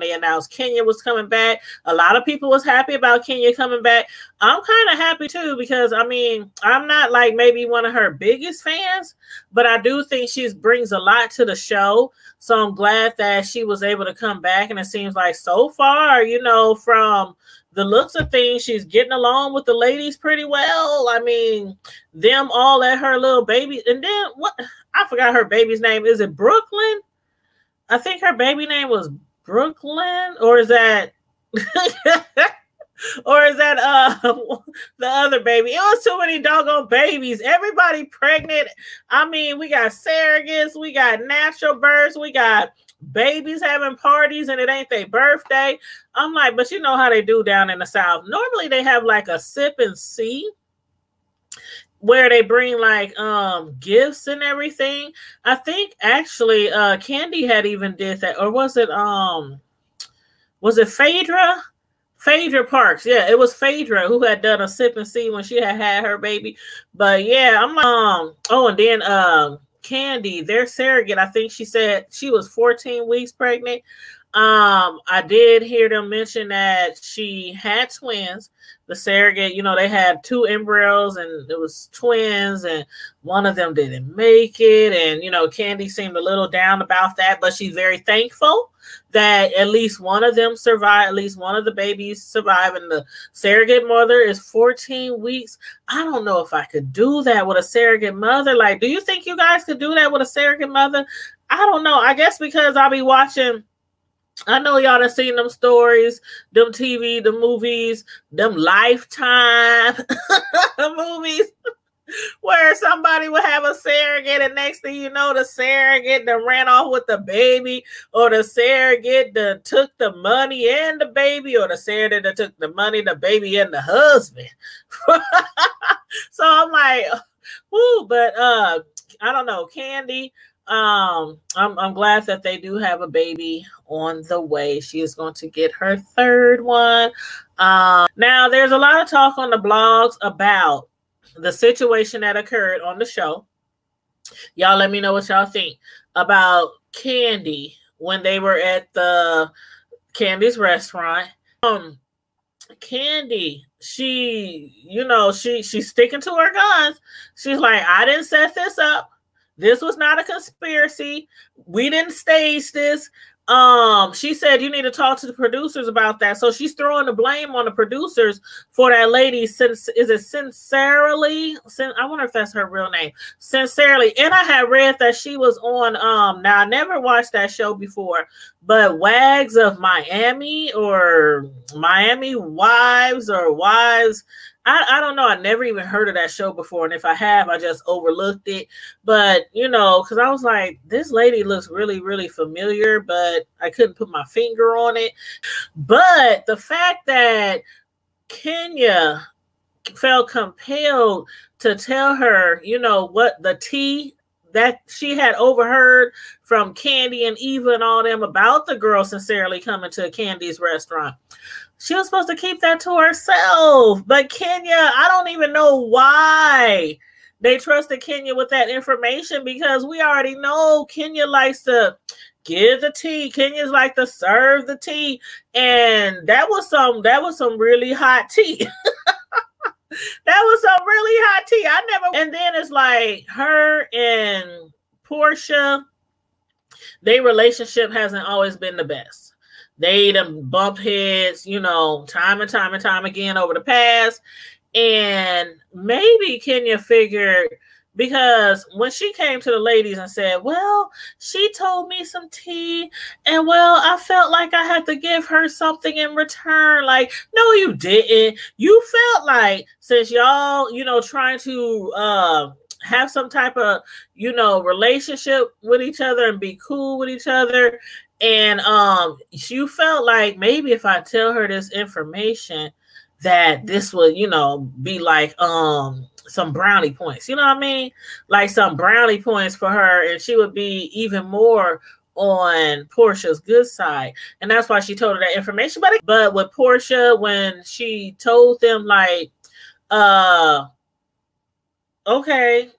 they announced Kenya was coming back. A lot of people was happy about Kenya coming back. I'm kind of happy too, because I mean, I'm not like maybe one of her biggest fans, but I do think she brings a lot to the show. So I'm glad that she was able to come back. And it seems like so far, you know, from the looks of things, she's getting along with the ladies pretty well. I mean, them all at her little baby. And then what? I forgot her baby's name. Is it Brooklyn? I think her baby name was Brooklyn, or is that or is that the other baby? It was too many doggone babies. Everybody pregnant. I mean, we got surrogates, we got natural births, we got babies having parties, and it ain't their birthday. I'm like, but you know how they do down in the South. Normally they have like a sip and see, where they bring like gifts and everything. I think actually Candy had even did that, or was it Phaedra? Phaedra Parks. Yeah, it was Phaedra who had done a sip and see when she had her baby. But yeah, I'm like, oh, and then Candy, their surrogate, I think she said she was 14 weeks pregnant. I did hear them mention that she had twins. The surrogate, you know, they had 2 embryos and it was twins, and one of them didn't make it. And, you know, Candy seemed a little down about that, but she's very thankful that at least one of them survived, at least one of the babies survived. And the surrogate mother is 14 weeks. I don't know if I could do that with a surrogate mother. Like, do you think you guys could do that with a surrogate mother? I don't know. I guess because I'll be watching, I know y'all have seen them stories, them TV, the movies, them Lifetime movies, where somebody would have a surrogate, and next thing you know, the surrogate that ran off with the baby, or the surrogate that took the money and the baby, or the surrogate that took the money, the baby, and the husband. So I'm like, whoo, but I don't know, Candy. I'm glad that they do have a baby on the way. She is going to get her 3rd one. Now there's a lot of talk on the blogs about the situation that occurred on the show. Y'all let me know what y'all think about Candy when they were at the Candy's restaurant. Candy, she, you know, she's sticking to her guns. She's like, I didn't set this up. This was not a conspiracy. We didn't stage this. She said you need to talk to the producers about that. So she's throwing the blame on the producers for that lady. Is it Sincerely? I wonder if that's her real name. Sincerely. And I had read that she was on, now I never watched that show before, but Wags of Miami, or Miami Wives, or Wives. I don't know. I never even heard of that show before. And if I have, I just overlooked it. But, you know, because I was like, this lady looks really, really familiar, but I couldn't put my finger on it. But the fact that Kenya felt compelled to tell her, you know, what the tea that she had overheard from Candy and Eva and all them about the girl Sincerely coming to Candy's restaurant. She was supposed to keep that to herself. But Kenya, I don't even know why they trusted Kenya with that information, because we already know Kenya likes to give the tea. Kenya's like to serve the tea. And that was some really hot tea. That was some really hot tea. And then it's like her and Portia, their relationship hasn't always been the best. They done bump heads, you know, time and time and time again over the past. And maybe Kenya figured, because when she came to the ladies and said, well, she told me some tea, and well, I felt like I had to give her something in return. Like, no, you didn't. You felt like, since y'all, you know, trying to have some type of, you know, relationship with each other and be cool with each other, and you felt like maybe if I tell her this information, that this would, you know, be like some brownie points, you know what I mean? Like some brownie points for her, and she would be even more on Portia's good side. And that's why she told her that information. But with Portia, when she told them like, okay,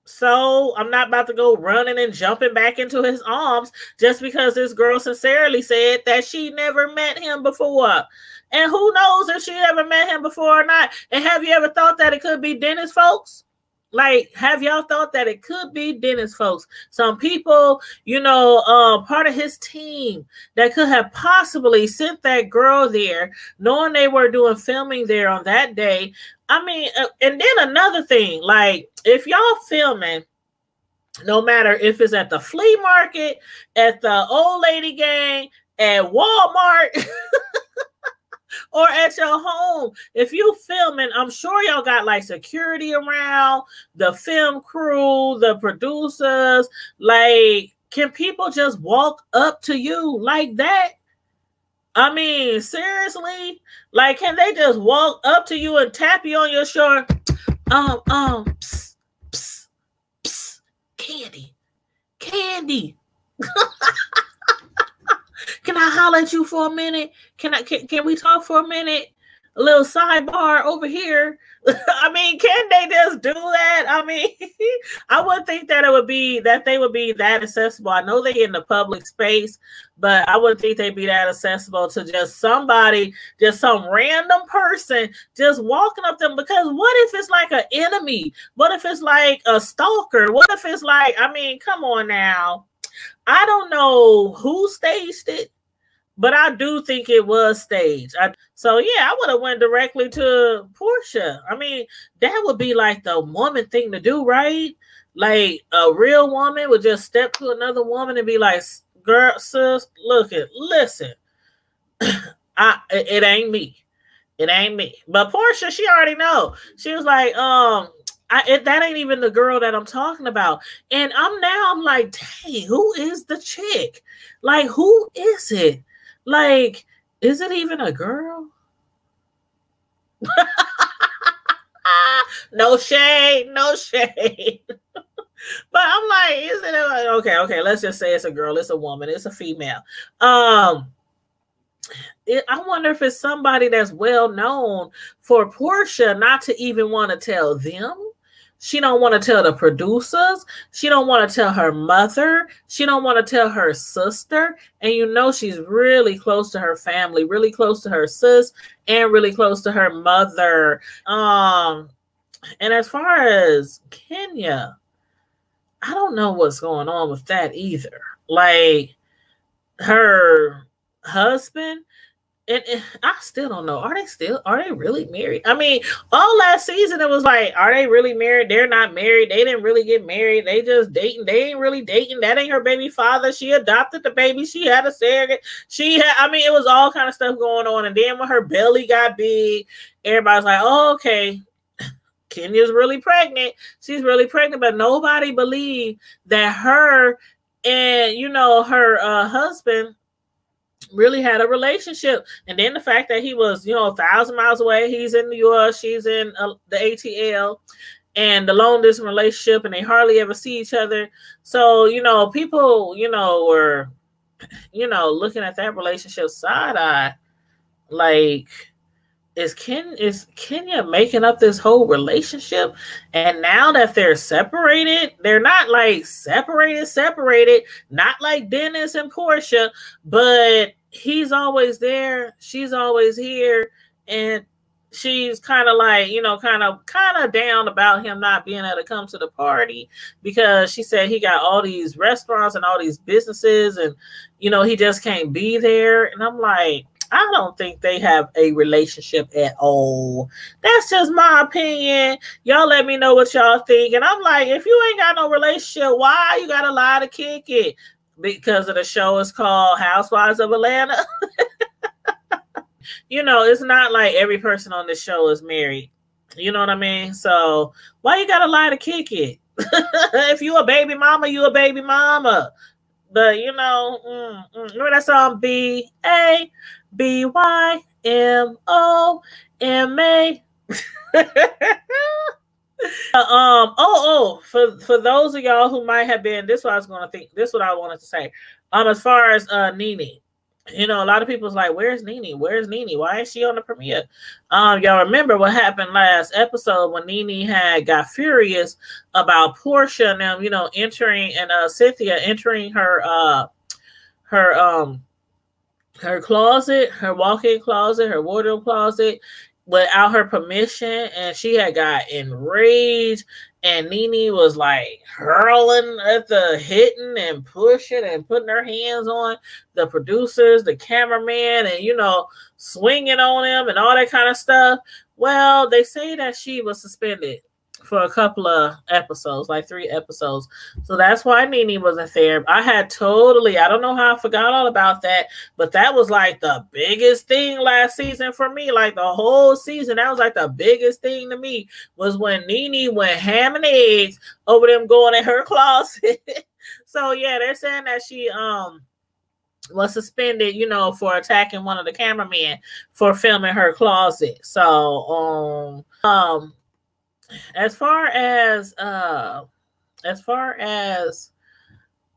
So I'm not about to go running and jumping back into his arms just because this girl sincerely said that she never met him before. And who knows if she ever met him before or not. And have you ever thought that it could be Dennis, folks? Like, have y'all thought that it could be Dennis, folks? Some people, part of his team that could have possibly sent that girl there, knowing they were doing filming there on that day. I mean, and then another thing, like, if y'all filming, no matter if it's at the flea market, at the old lady gang, at Walmart, or at your home, if you filming, I'm sure y'all got like security around, the film crew, the producers. Like, can people just walk up to you like that? I mean, seriously? Like, can they just walk up to you and tap you on your shoulder? Psst, psst, psst, Candy. Can I holler at you for a minute? Can we talk for a minute? A little sidebar over here. I mean, can they just do that? I mean, I wouldn't think that they would be that accessible. I know they in the public space, but I wouldn't think they'd be that accessible to just somebody, just some random person just walking up them. Because what if it's like an enemy? What if it's like a stalker? What if it's like, I mean, come on now. I don't know who staged it, but I do think it was staged. So yeah, I would have went directly to Portia. I mean, that would be like the woman thing to do, right? Like a real woman would just step to another woman and be like, "Girl, sis, listen, it ain't me. It ain't me." But Portia, she already know. She was like, that ain't even the girl that I'm talking about. And I'm like, dang, who is the chick? Like, who is it? Like, is it even a girl? No shade. But I'm like, is it okay, let's just say it's a girl, it's a woman, it's a female. I wonder if it's somebody that's well known for Portia not to even want to tell them. She don't want to tell the producers. She don't want to tell her mother. She don't want to tell her sister. And she's really close to her family, really close to her sis, and really close to her mother. And as far as Kenya, I don't know what's going on with that either. Like, her husband, and I still don't know. Are they really married? I mean, all last season it was like, are they really married? They're not married. They didn't really get married. They just dating. They ain't really dating. That ain't her baby father. She adopted the baby. She had a surrogate. It was all kind of stuff going on. And then when her belly got big, everybody's like, oh, okay, Kenya's really pregnant. She's really pregnant. But nobody believed that her and, her husband really had a relationship. And then the fact that he was 1,000 miles away, he's in New York, she's in the ATL, and the long distance relationship, and they hardly ever see each other. So people were looking at that relationship side-eye, like, is Kenya making up this whole relationship? And now that they're separated, they're not like separated, not like Dennis and Portia, but he's always there, she's always here, and she's kind of like, kind of down about him not being able to come to the party because she said he got all these restaurants and all these businesses, and he just can't be there. And I'm like, I don't think they have a relationship at all. That's just my opinion. Y'all let me know what y'all think. And I'm like, if you ain't got no relationship, why you gotta lie to kick it? Because of the show is called Housewives of Atlanta. It's not like every person on this show is married. You know what I mean? So why you gotta lie to kick it? If you a baby mama, you a baby mama. But remember that song BABYMOMA? For those of y'all who might have been, this is what I wanted to say. As far as Nene, You know, a lot of people's like, where's Nene? Where's Nene? Why is she on the premiere? Y'all remember what happened last episode when Nene had got furious about Portia and them, you know, entering, and Cynthia entering her her closet, her walk-in closet, her wardrobe closet without her permission, and she had got enraged, and Nene was like hurling at the hitting and pushing and putting her hands on the producers, the cameraman, and, you know, swinging on them and all that kind of stuff. Well, they say that she was suspended for a couple of episodes, like 3 episodes. So that's why Nene wasn't there. I don't know how I forgot all about that, but that was like the biggest thing last season for me. Like the whole season, that was like the biggest thing to me, was when Nene went ham and eggs over them going in her closet. So yeah, they're saying that she was suspended, you know, for attacking one of the cameramen for filming her closet. So as far as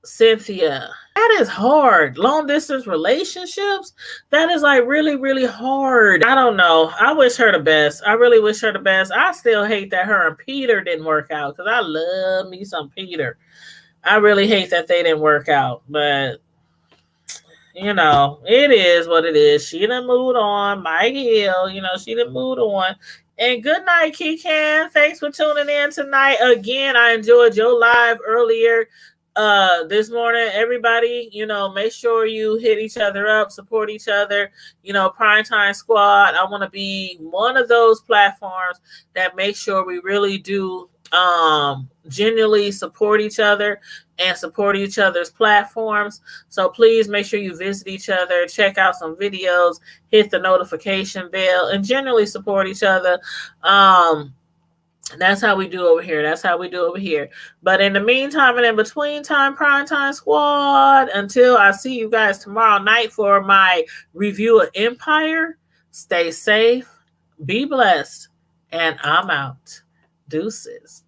Cynthia, that is hard. Long distance relationships, that is like really, really hard. I don't know. I wish her the best. I really wish her the best. I still hate that her and Peter didn't work out, because I love me some Peter. I really hate that they didn't work out, but you know, it is what it is. She done moved on. Mike Hill, you know, she done moved on. And good night, Kekan. Thanks for tuning in tonight. Again, I enjoyed your live earlier this morning. Everybody, you know, make sure you hit each other up, support each other. You know, Primetime Squad, I want to be one of those platforms that make sure we really do genuinely support each other and support each other's platforms. So please make sure you visit each other, check out some videos, hit the notification bell, and generally support each other. That's how we do over here. That's how we do over here. But in the meantime and in between time, Primetime Squad, until I see you guys tomorrow night for my review of Empire, stay safe, be blessed, and I'm out. Deuces.